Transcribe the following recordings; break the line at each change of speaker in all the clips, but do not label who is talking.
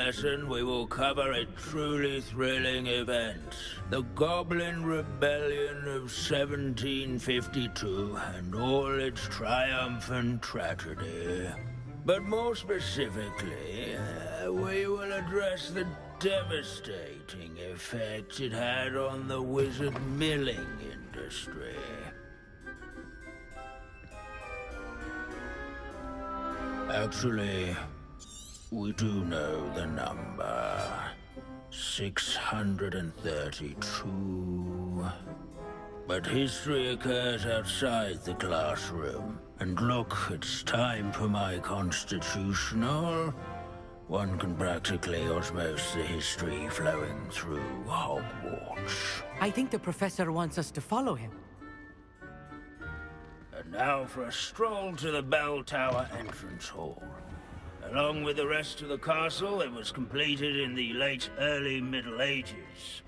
lesson, we will cover a truly thrilling event. The Goblin Rebellion of 1752 and all its triumphant tragedy. But more specifically, we will address the devastating effect it had on the wizard milling industry. Actually, we do know the number. 632. But history occurs outside the classroom. And look, it's time for my constitutional. One can practically osmose the history flowing through Hogwarts.
I think the professor wants us to follow him.
And now for a stroll to the Bell Tower entrance hall. Along with the rest of the castle, it was completed in the early Middle Ages.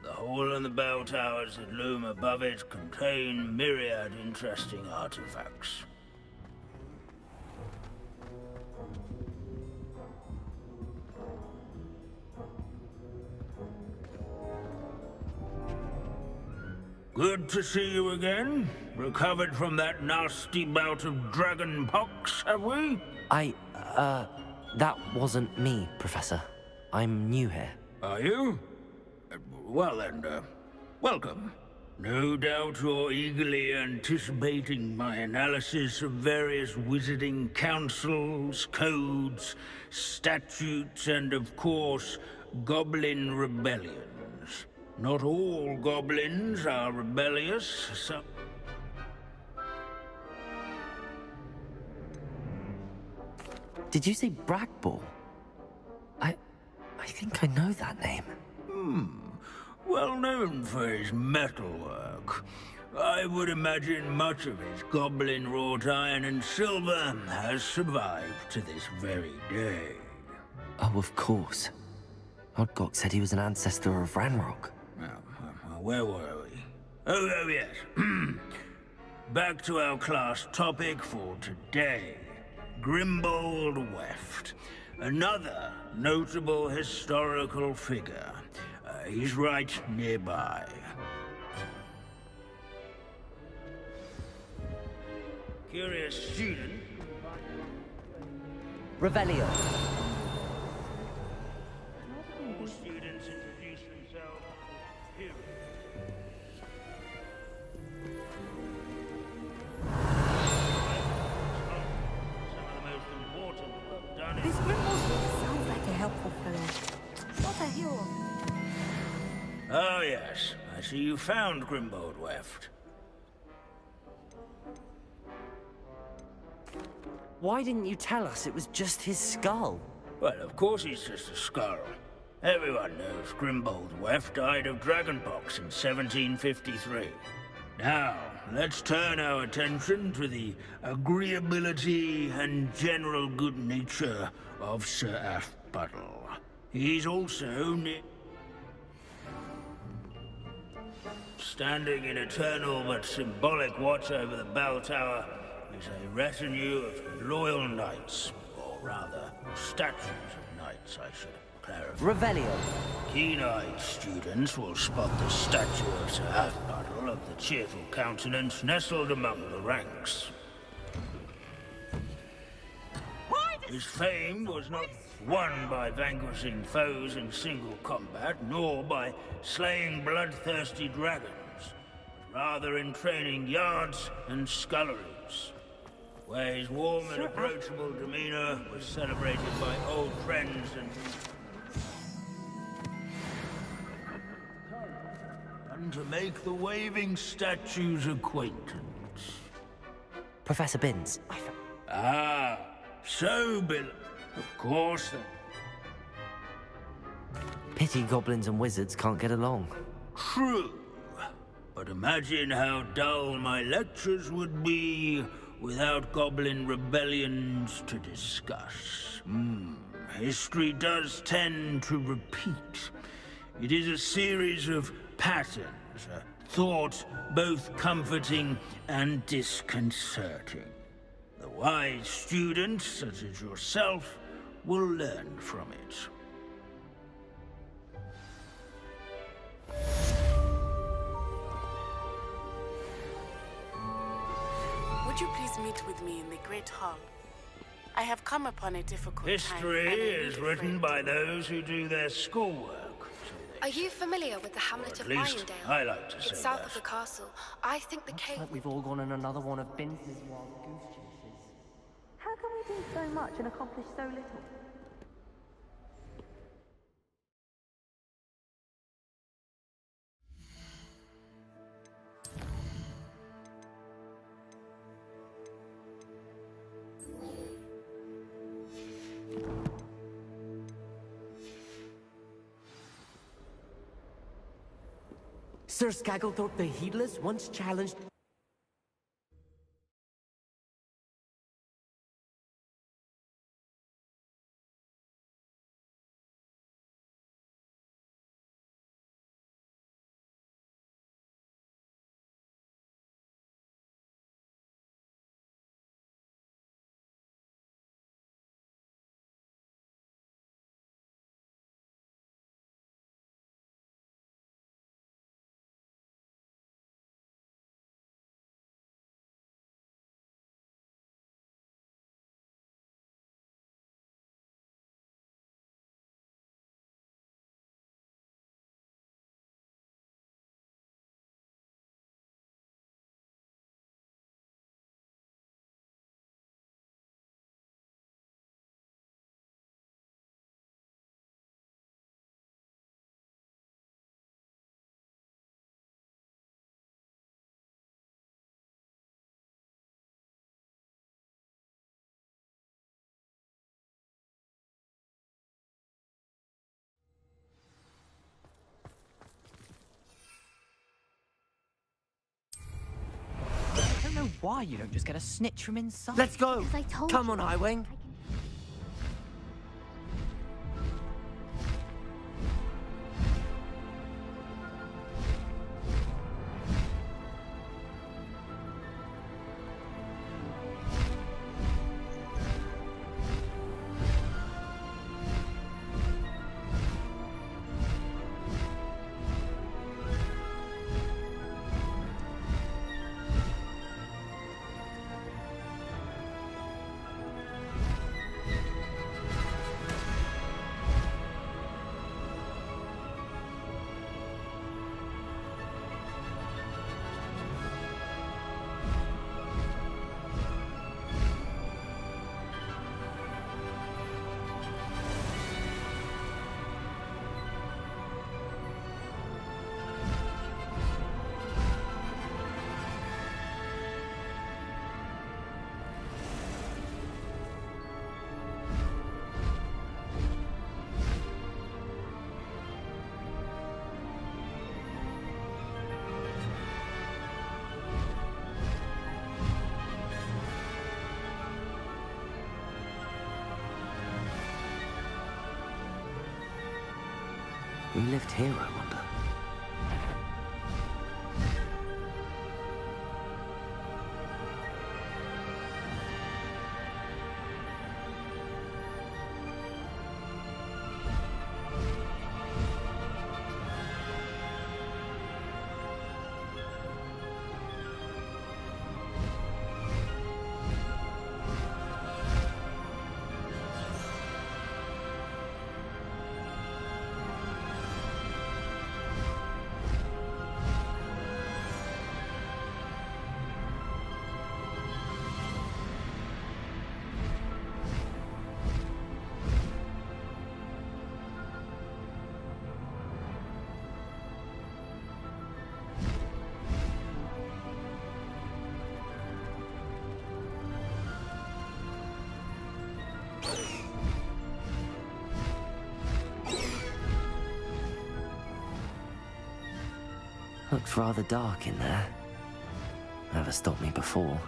The hall and the bell towers that loom above it contain myriad interesting artifacts. Good to see you again. Recovered from that nasty bout of dragon pox, have we?
That wasn't me, Professor. I'm new here.
Are you? Well then, welcome. No doubt you're eagerly anticipating my analysis of various wizarding councils, codes, statutes, and of course, goblin rebellions. Not all goblins are rebellious, so...
Did you say Bragball? I think I know that name.
Well known for his metalwork. I would imagine much of his goblin wrought iron and silver has survived to this very day.
Oh, of course. Odgok said he was an ancestor of Ranrock.
Where were we? Oh yes. Back to our class topic for today. Grimbold Weft. Another notable historical figure. He's right nearby. Curious student.
Revelio.
All students introduce themselves. Here. Some of the most important work done
This Grimbold sounds like a helpful fellow. What a hero.
Oh yes, I see you found Grimbold Weft.
Why didn't you tell us it was just his skull?
Well, of course he's just a skull. Everyone knows Grimbold Weft died of dragonpox in 1753. Now, let's turn our attention to the agreeability and general good nature of Sir Aphbuttle. He's also standing in eternal but symbolic watch over the bell tower is a retinue of loyal knights, or rather, statues of knights, I should clarify.
Revelio.
Keen-eyed students will spot the statue of Sir Aphbuttle of the cheerful countenance nestled among the ranks. His fame was not won by vanquishing foes in single combat, nor by slaying bloodthirsty dragons, but rather in training yards and sculleries, where his warm and approachable demeanor was celebrated by old friends and to make the waving statue's acquaintance.
Professor Binns.
Ah, so Bill. Of course then.
Pity goblins and wizards can't get along.
True. But imagine how dull my lectures would be without goblin rebellions to discuss. History does tend to repeat. It is a series of patterns, a thought both comforting and disconcerting. The wise students, such as yourself, will learn from it.
Would you please meet with me in the Great Hall? I have come upon a difficult
History
time. and I need
is
a
written
friend.
by those who do their schoolwork.
Are you familiar with the hamlet of
At least,
Irondale?
I like to say
It's south
that.
of the castle. I think the cave...
Like we've all gone on another one of Bince's wild goose chases.
How can we do so much and accomplish so little?
Sir Scagglethorpe the Heedless once challenged... I don't know why you don't just get a snitch from inside.
Let's go!
Because I told
Come
you.
on, Highwing.
I can...
Who lived here, I wonder? Looked rather dark in there. Never stopped me before.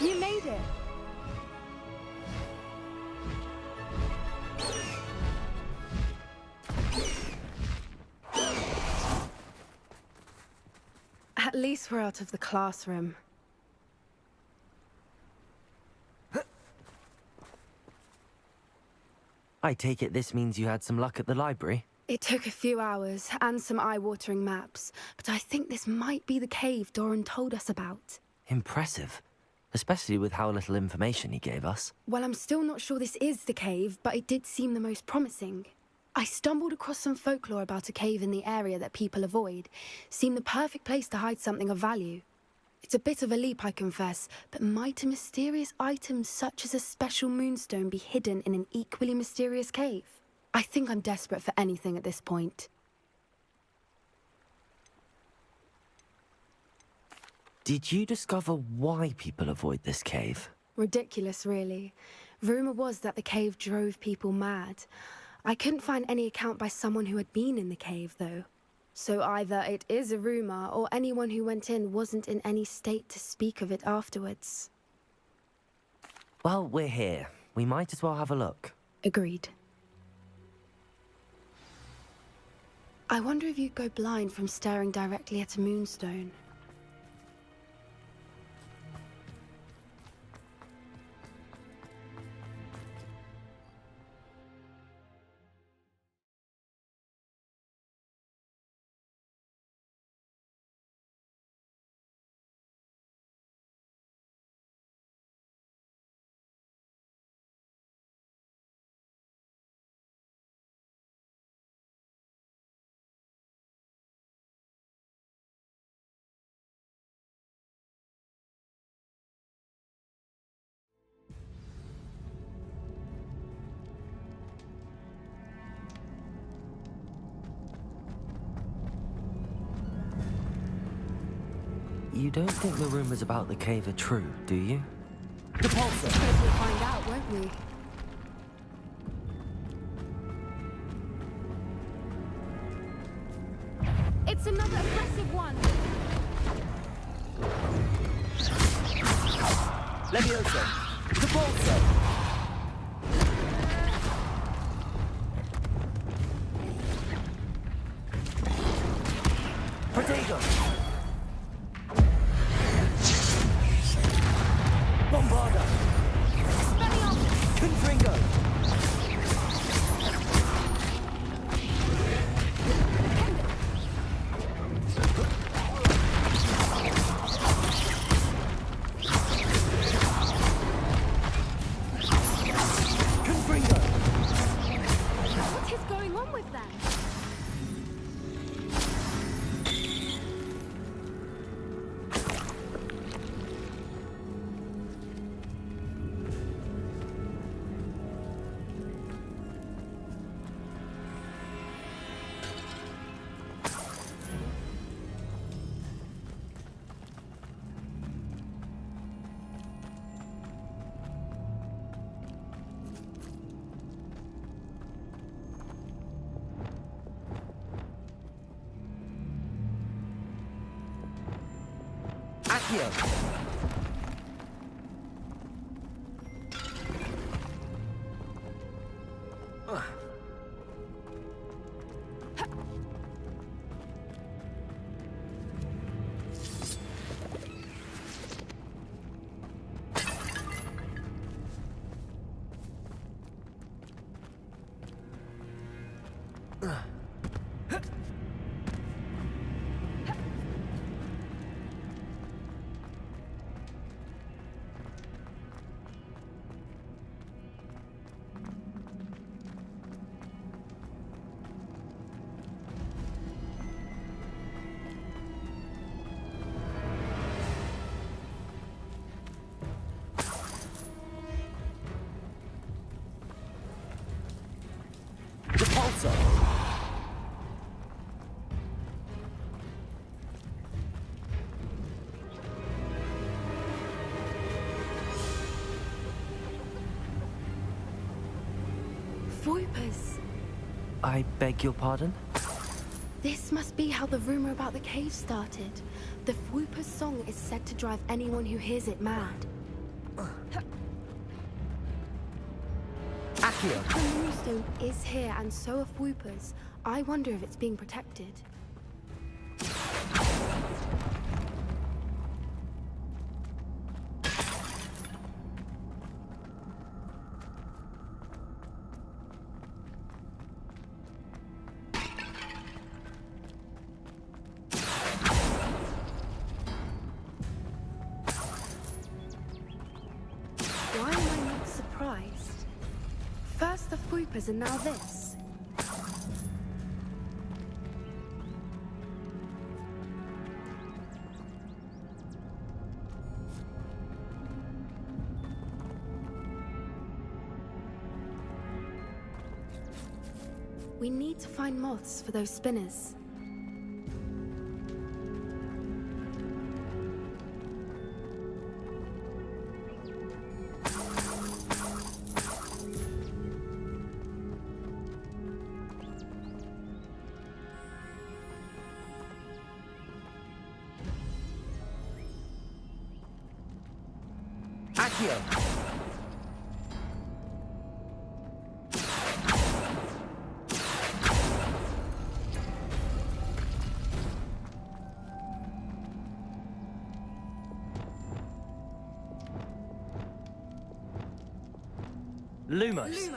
You made it!
At least we're out of the classroom.
I take it this means you had some luck at the library?
It took a few hours and some eye-watering maps, but I think this might be the cave Doran told us about.
Impressive. Especially with how little information he gave us.
Well, I'm still not sure this is the cave, but it did seem the most promising. I stumbled across some folklore about a cave in the area that people avoid. Seemed the perfect place to hide something of value. It's a bit of a leap, I confess, but might a mysterious item such as a special moonstone be hidden in an equally mysterious cave? I think I'm desperate for anything at this point.
Did you discover why people avoid this cave?
Ridiculous, really. Rumor was that the cave drove people mad. I couldn't find any account by someone who had been in the cave, though. So either it is a rumor, or anyone who went in wasn't in any state to speak of it afterwards.
Well, we're here. We might as well have a look.
Agreed. I wonder if you'd go blind from staring directly at a moonstone.
You don't think the rumors about the cave are true, do you?
The pulsar!
We'll find out, won't we? It's another aggressive one!
Leviosa! The pulsar! Protego! Bombarda! Confringo! Confringo!
What is going on with them?
Accio! The pulsar!
Voipers!
I beg your pardon?
This must be how the rumor about the cave started. The Voipers song is said to drive anyone who hears it mad.
Accio!
The moonstone is here, and so are Voipers. I wonder if it's being protected. First the Fwoopas and now this. We need to find moths for those spinners.
Accio! Lumos.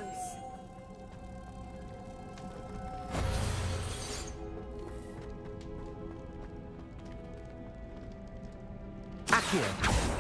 Accio.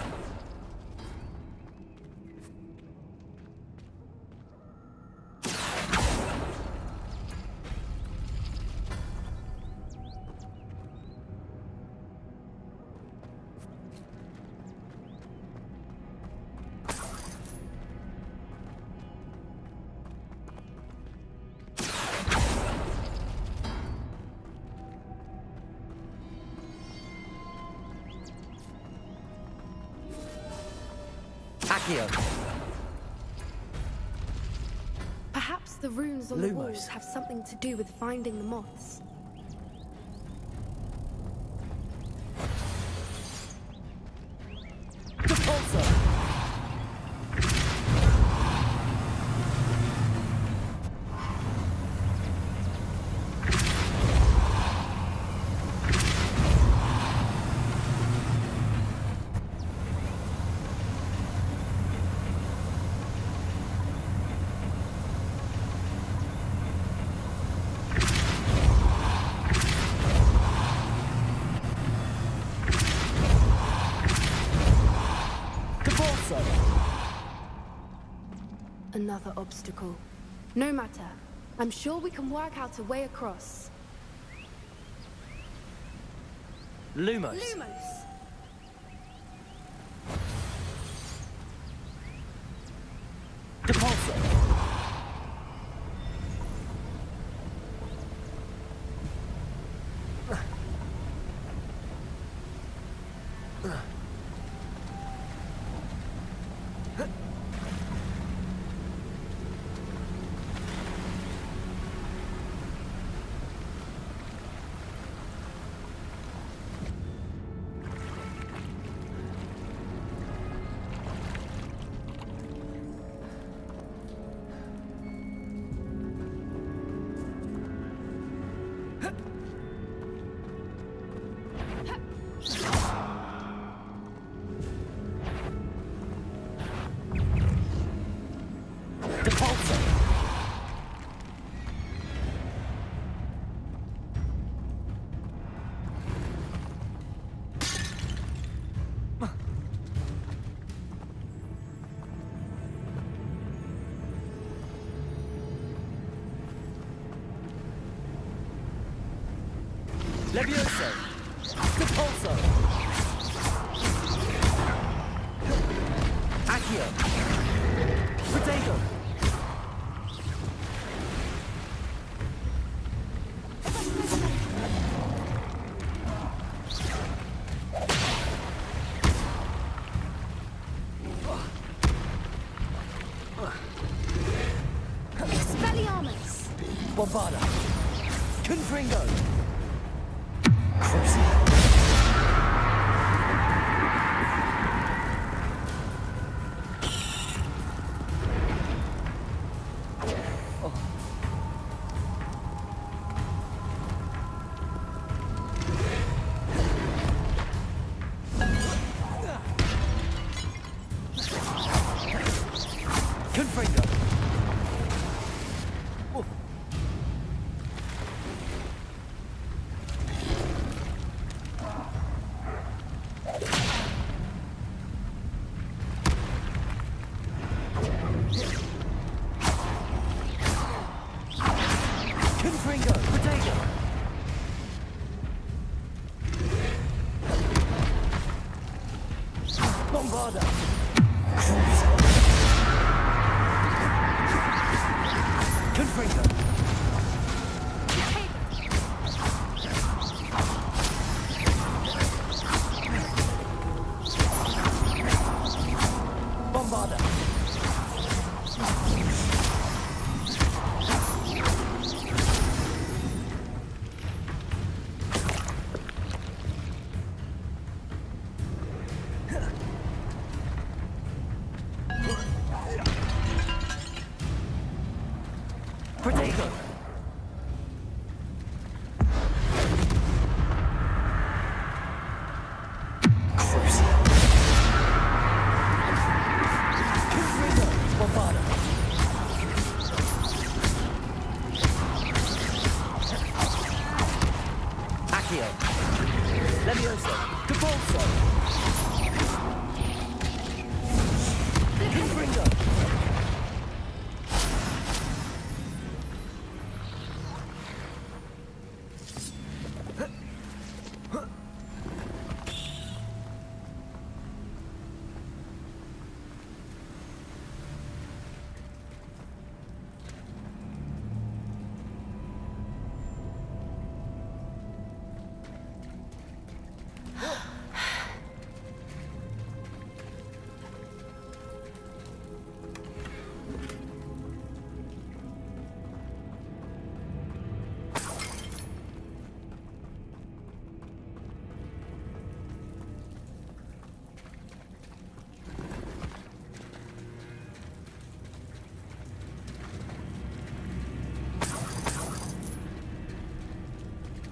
Accio.
Perhaps the runes on the
Lumos.
walls have something to do with finding the moths. Another obstacle. No matter. I'm sure we can work out a way across.
Lumos.
Lumos!
Depulso. Levioso! Depulso! Accio! Potato!
Expelliarmus!
Bombarda! Confringo! Confringo! Confringo! Potato! Bombarda! Cruiser! Confringo! Bombarda! Potato! Cruiser! Confringo! Bombarda! Accio! Levioso! Capolso! Confringo!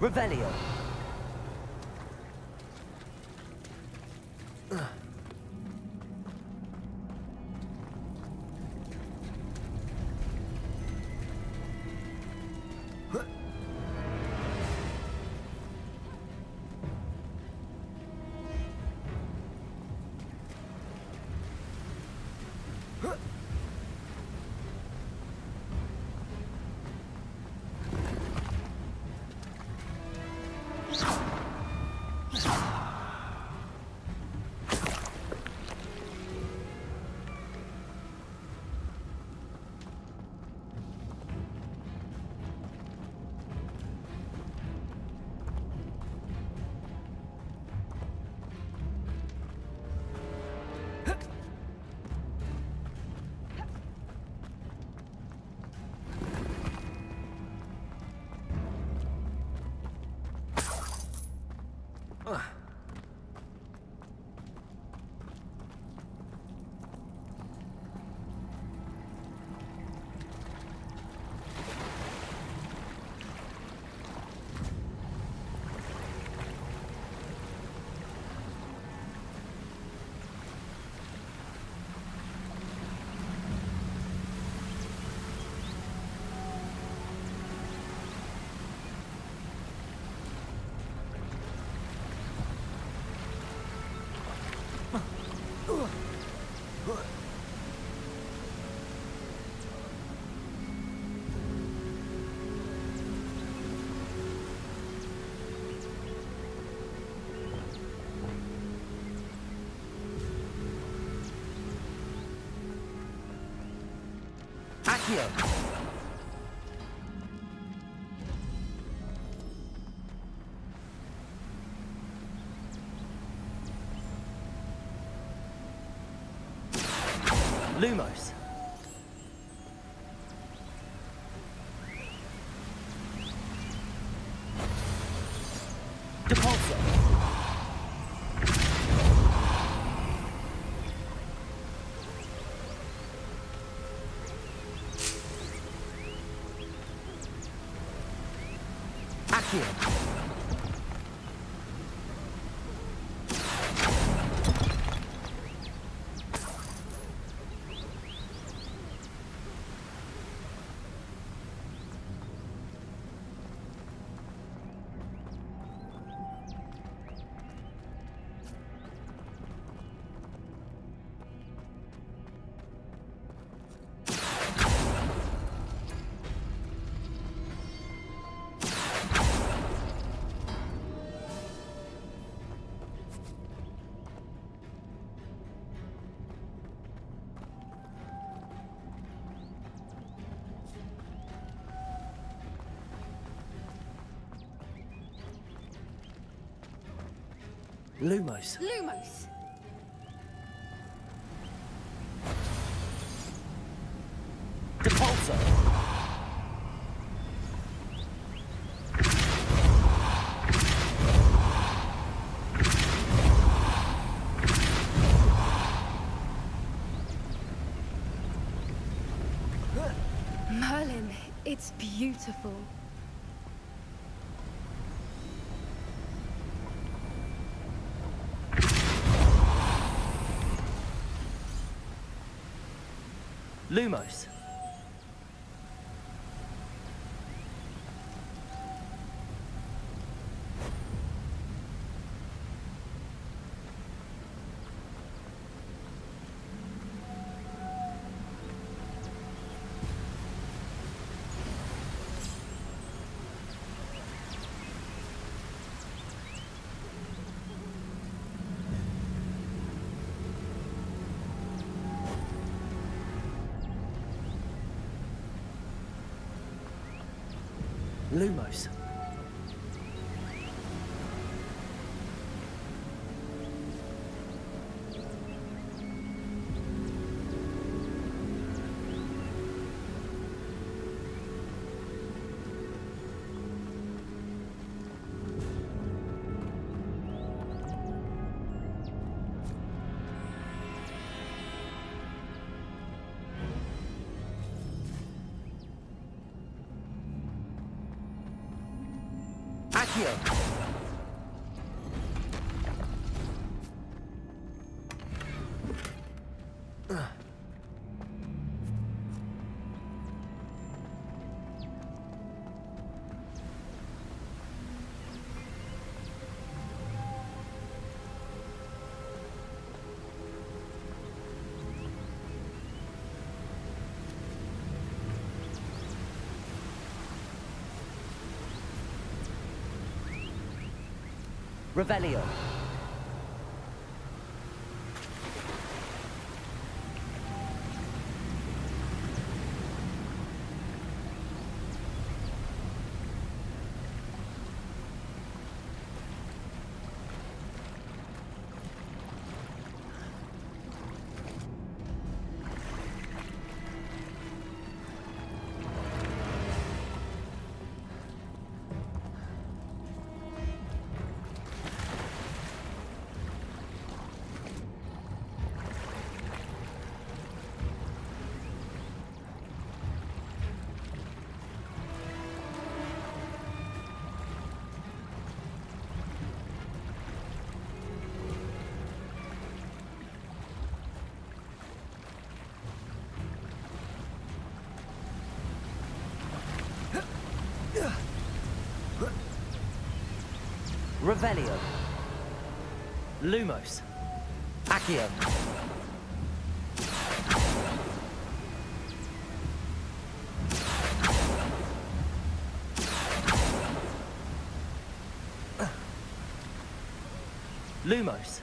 Revelio. Accio. Lumos. Depulso. Accio. Lumos.
Lumos!
Depulso.
Merlin, it's beautiful.
Lumos. Lumos. Accio. Revelio. Revelio. Lumos. Accio. Lumos.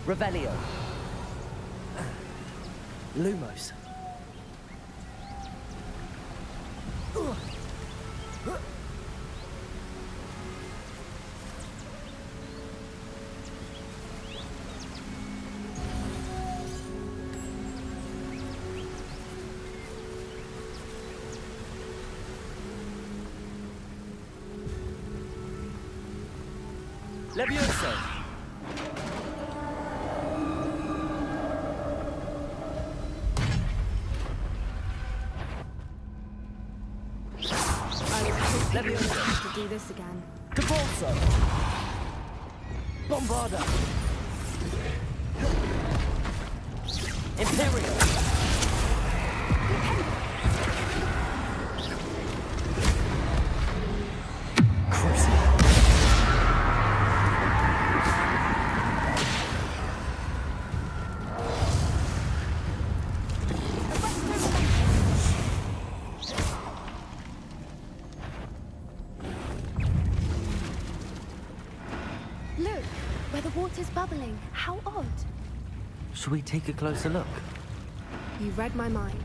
Revelio. Lumos. Levioso.
To do this again.
Depulso. Bombarda. Imperial.
water's bubbling. How odd.
Shall we take a closer look?
You read my mind.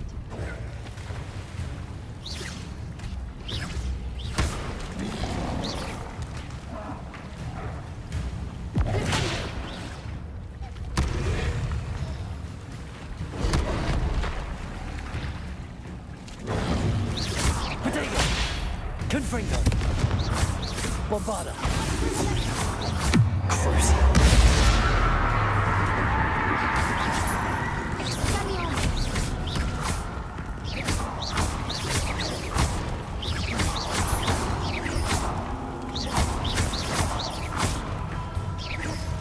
Confringo! Bombarda!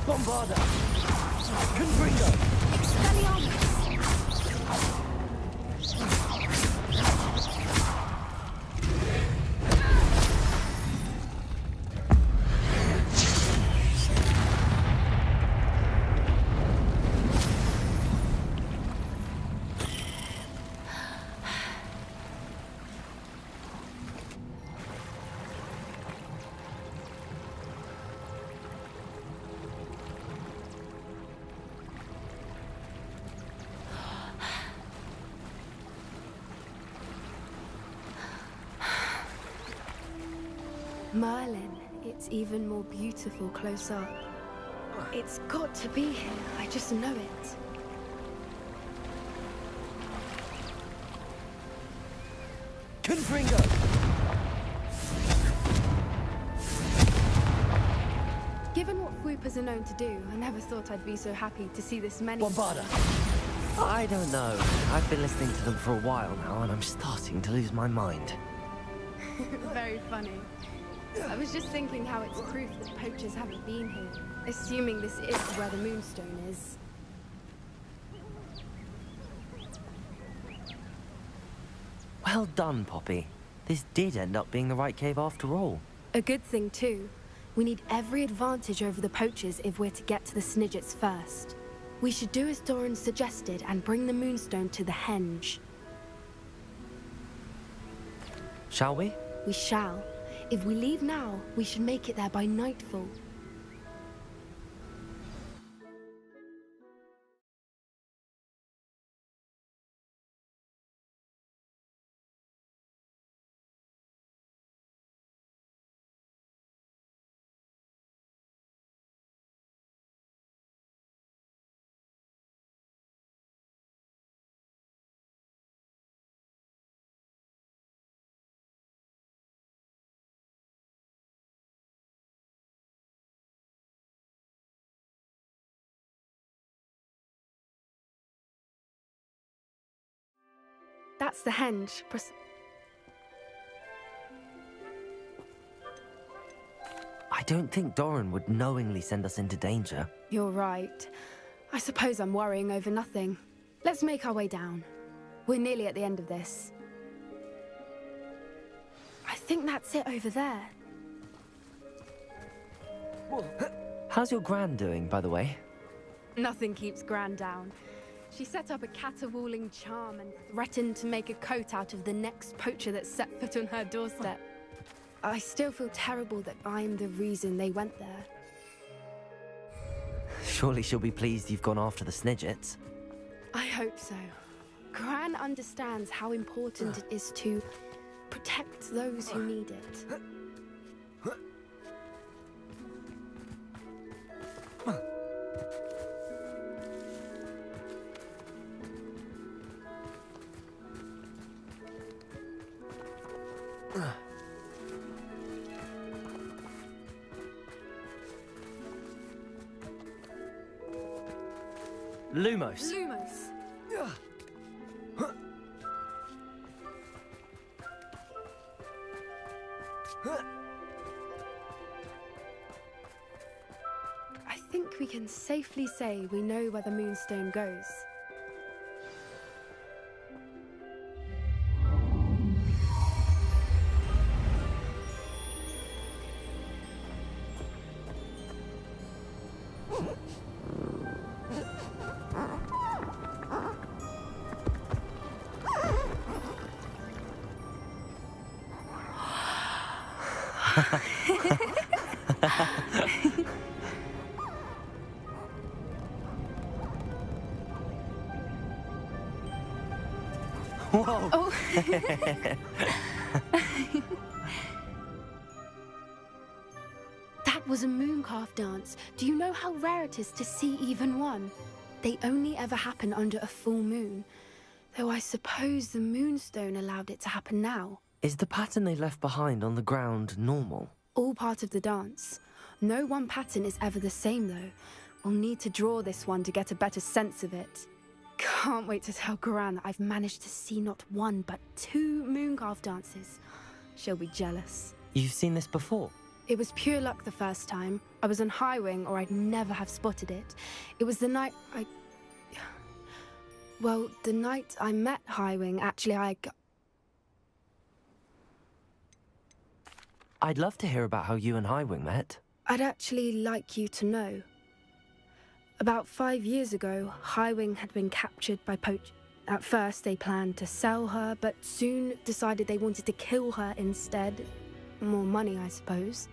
Bombarda! Confringo!
Merlin, it's even more beautiful close up. It's got to be here, I just know it.
Confringo!
Given what Whoopers are known to do, I never thought I'd be so happy to see this many.
Bombarda! I don't know. I've been listening to them for a while now, and I'm starting to lose my mind.
Very funny. I was just thinking how it's proof that poachers haven't been here, assuming this is where the Moonstone is.
Well done, Poppy. This did end up being the right cave after all.
A good thing, too. We need every advantage over the poachers if we're to get to the Snidgets first. We should do as Doran suggested and bring the Moonstone to the Henge.
Shall we?
We shall. If we leave now, we should make it there by nightfall. That's the Henge.
I don't think Doran would knowingly send us into danger.
You're right. I suppose I'm worrying over nothing. Let's make our way down. We're nearly at the end of this. I think that's it over there.
How's your Gran doing, by the way?
Nothing keeps Gran down. She set up a caterwauling charm and threatened to make a coat out of the next poacher that set foot on her doorstep. I still feel terrible that I'm the reason they went there.
Surely she'll be pleased you've gone after the Snidgets.
I hope so. Gran understands how important it is to protect those who need it.
Lumos.
Lumos. I think we can safely say we know where the Moonstone goes.
Whoa!
Oh. That was a mooncalf dance. Do you know how rare it is to see even one? They only ever happen under a full moon. Though I suppose the moonstone allowed it to happen now.
Is the pattern they left behind on the ground normal?
All part of the dance. No one pattern is ever the same, though. We'll need to draw this one to get a better sense of it. Can't wait to tell Gran that I've managed to see not one, but 2 mooncalf dances. She'll be jealous.
You've seen this before?
It was pure luck the first time. I was on Highwing, or I'd never have spotted it. It was the night Well, the night I met Highwing, actually,
I'd love to hear about how you and Highwing met.
I'd actually like you to know. About 5 years ago, Highwing had been captured by poach. At first, they planned to sell her, but soon decided they wanted to kill her instead. More money, I suppose.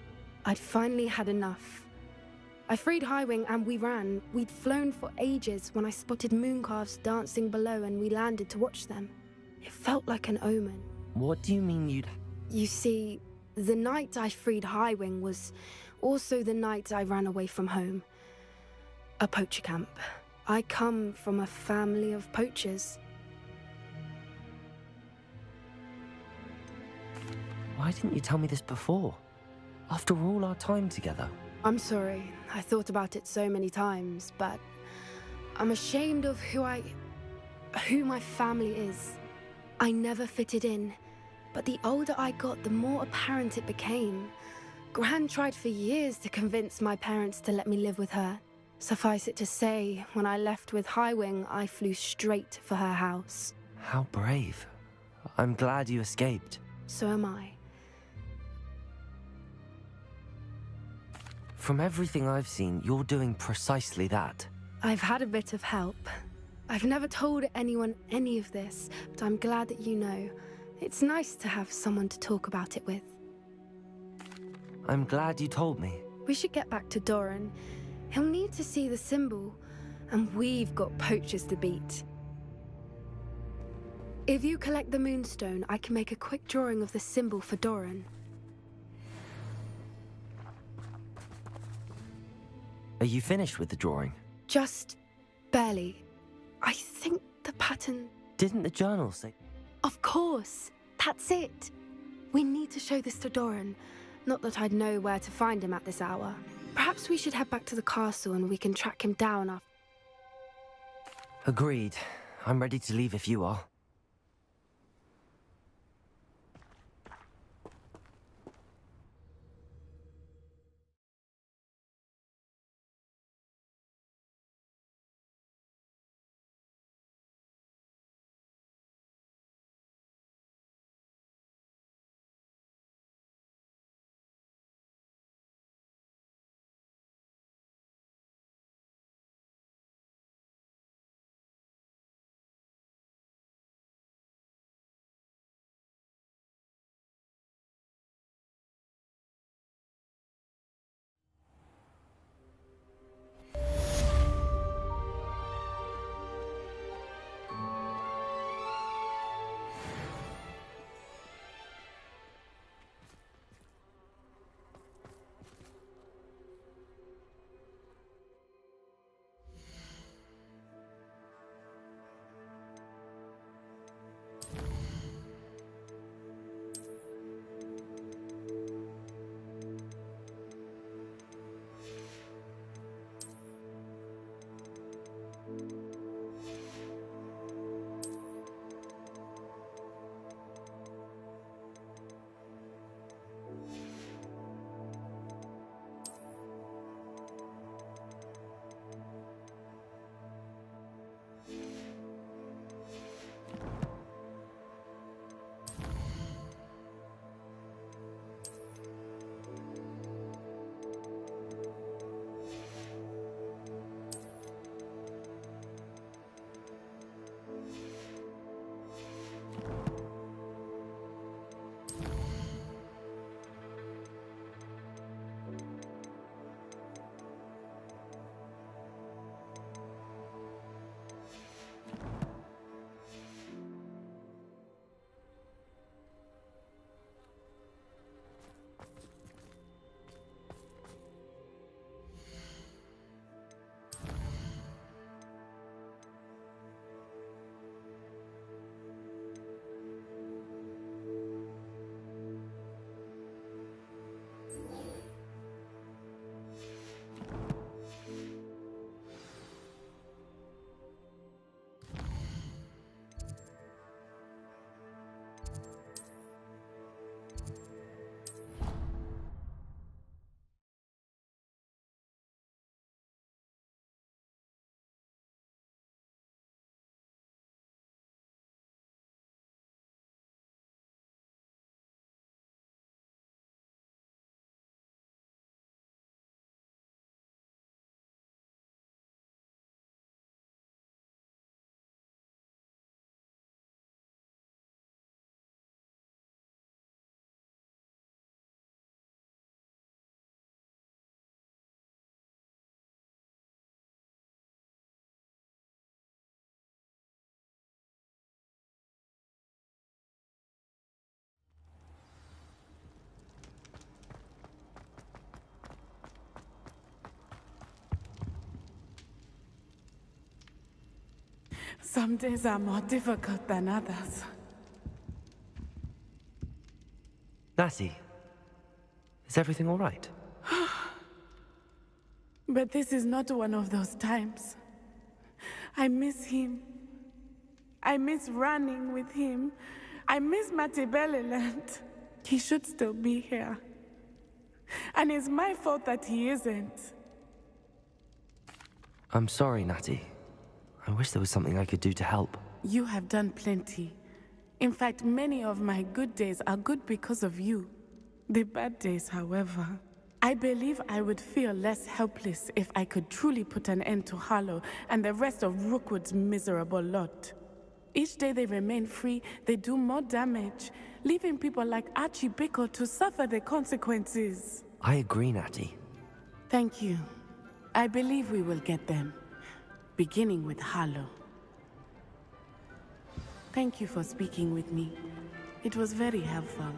I'd finally had enough. I freed Highwing and we ran. We'd flown for ages when I spotted mooncalves dancing below and we landed to watch them. It felt like an omen.
What do you mean you'd...
You see, the night I freed Highwing was also the night I ran away from home. A poacher camp. I come from a family of poachers.
Why didn't you tell me this before? After all our time together.
I'm sorry. I thought about it so many times, but I'm ashamed of who my family is. I never fitted in, but the older I got, the more apparent it became. Gran tried for years to convince my parents to let me live with her. Suffice it to say, when I left with Highwing, I flew straight for her house.
How brave. I'm glad you escaped.
So am I.
From everything I've seen, you're doing precisely that.
I've had a bit of help. I've never told anyone any of this, but I'm glad that you know. It's nice to have someone to talk about it with.
I'm glad you told me.
We should get back to Doran. He'll need to see the symbol, and we've got poachers to beat. If you collect the moonstone, I can make a quick drawing of the symbol for Doran.
Are you finished with the drawing?
Just barely. I think the pattern...
Didn't the journal say...
Of course! That's it! We need to show this to Doran. Not that I'd know where to find him at this hour. Perhaps we should head back to the castle and we can track him down after...
Agreed. I'm ready to leave if you are.
Some days are more difficult than others.
Natty, is everything all right?
But this is not one of those times. I miss him. I miss running with him. I miss Matibeleland. He should still be here. And it's my fault that he isn't.
I'm sorry, Natty. I wish there was something I could do to help.
You have done plenty. In fact, many of my good days are good because of you. The bad days, however. I believe I would feel less helpless if I could truly put an end to Harlow and the rest of Rookwood's miserable lot. Each day they remain free, they do more damage, leaving people like Archie Bickle to suffer the consequences.
I agree, Natty.
Thank you. I believe we will get them, beginning with Harlow. Thank you for speaking with me. It was very helpful.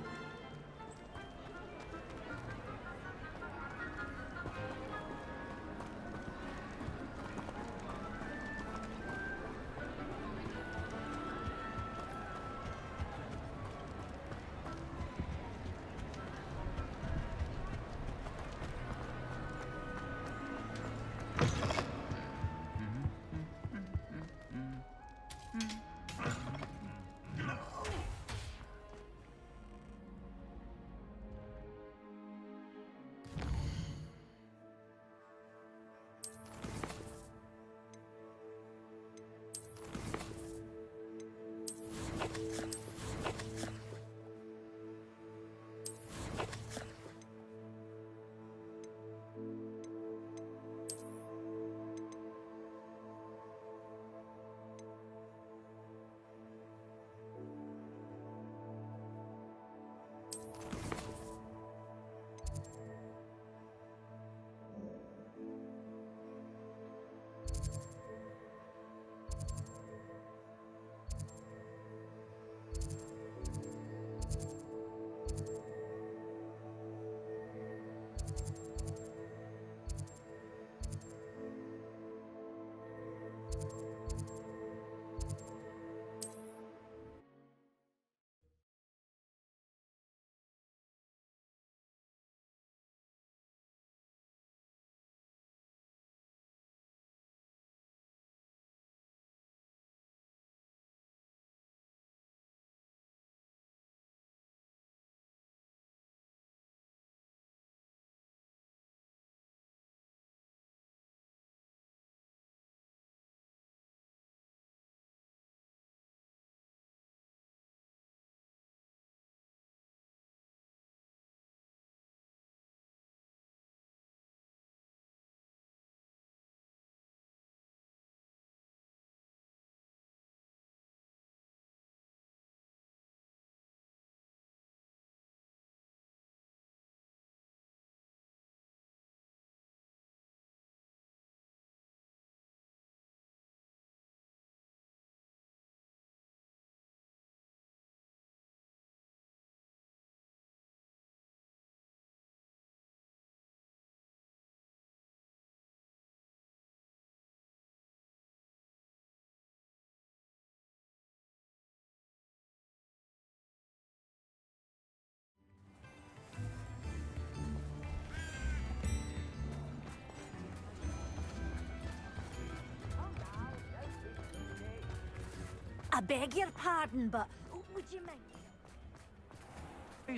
I beg your pardon, but would you mind?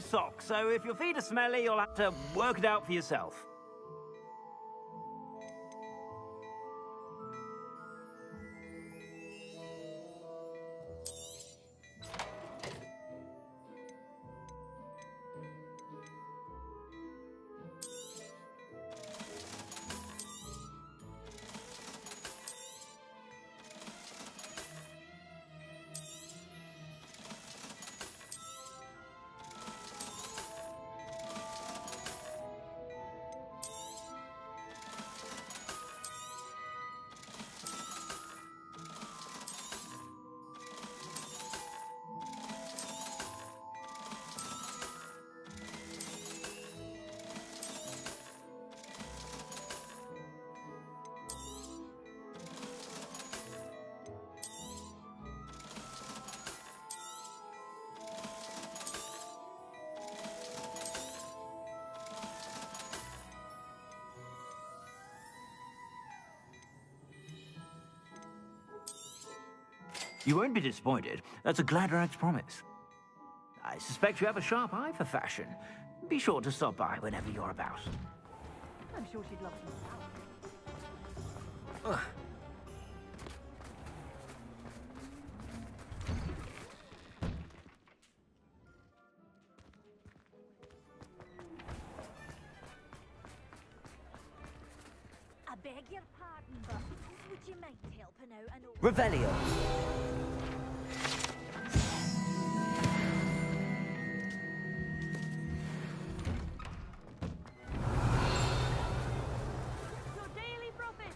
Socks, so if your feet are smelly, you'll have to work it out for yourself. You won't be disappointed. That's a Gladrag's promise. I suspect you have a sharp eye for fashion. Be sure to stop by whenever you're about.
I'm sure she'd love some salad.
I beg your pardon, but would you mind helping out an old...
Revelio.
Your daily profit!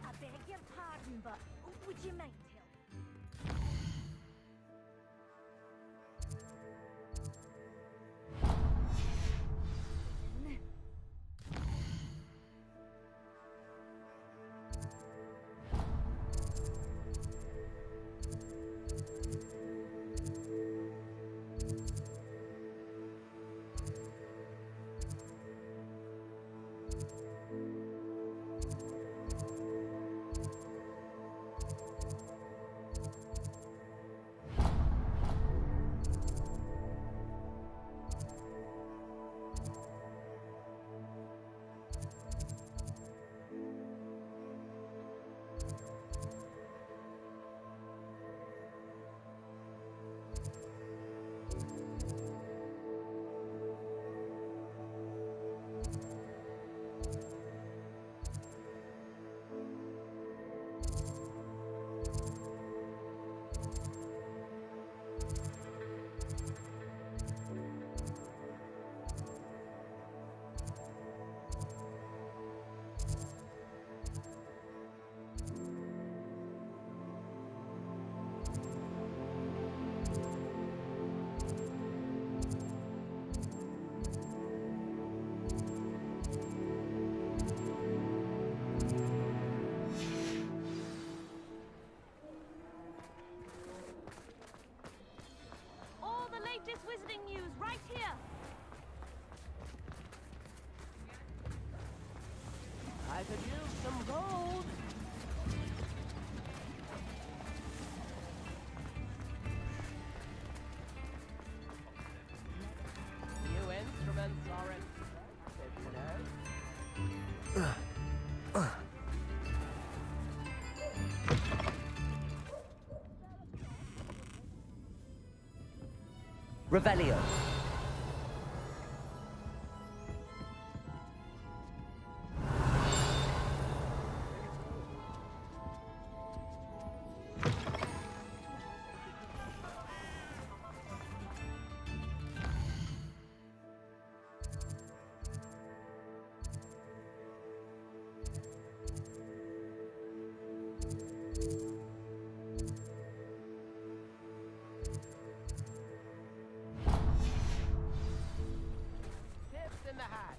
I beg your pardon, but would you mind helping? All the latest wizarding news right here!
I could use some gold. New instruments are in.
Revelio.
Tips in the hat.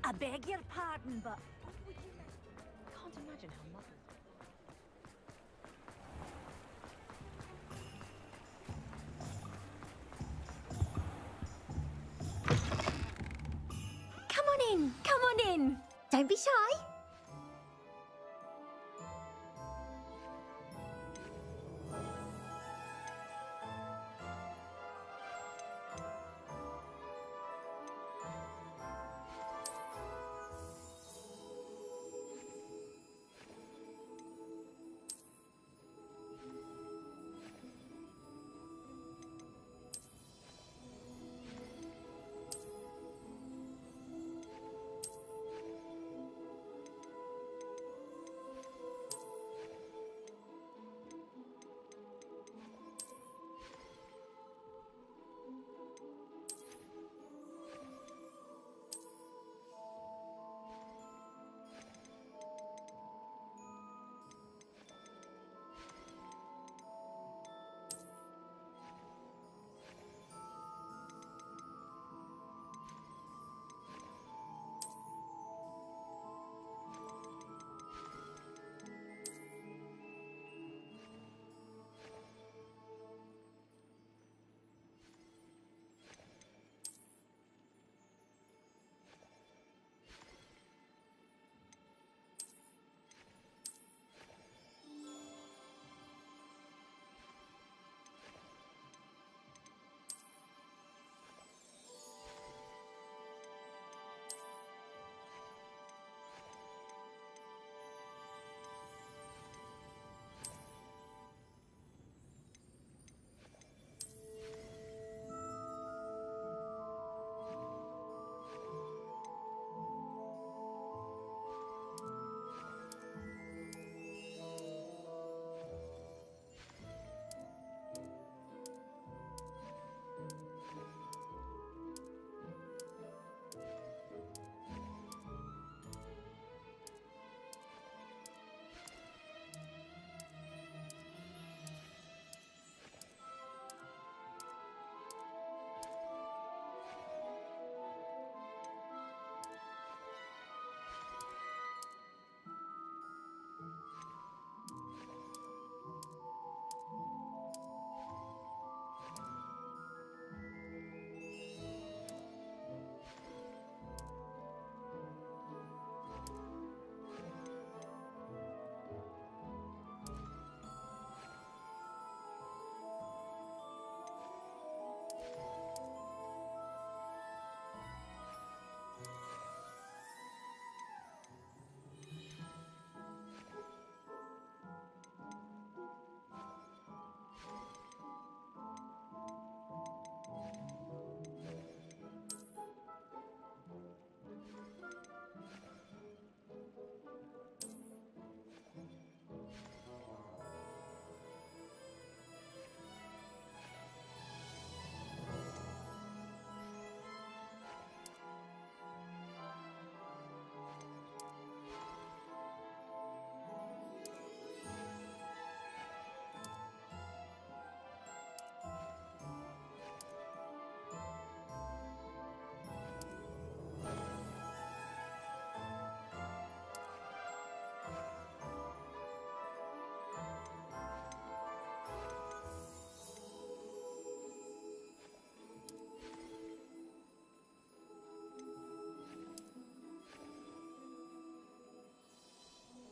I beg your pardon, but would you mind...
Can't imagine how muffled.
Come on in! Come on in! Don't be shy!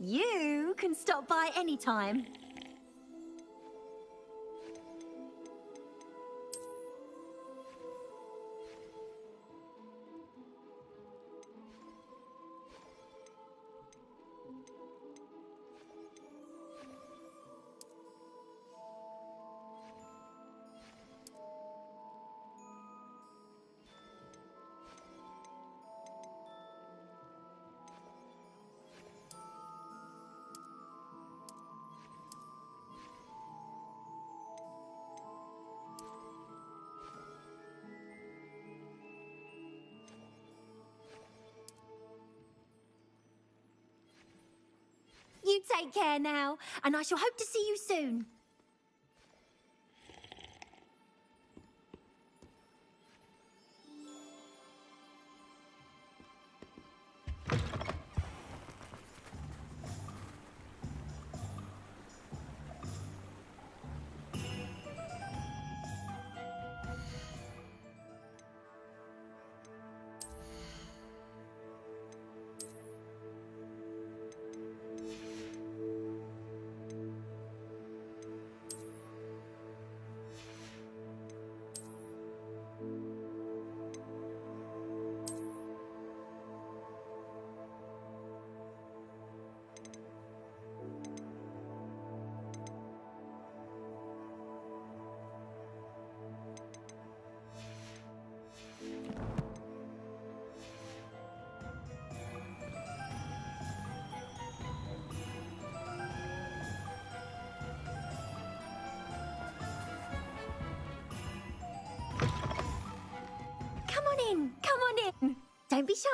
You can stop by anytime. You take care now, and I shall hope to see you soon. Come on in. Don't be shy.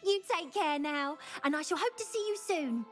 You take care now, and I shall hope to see you soon.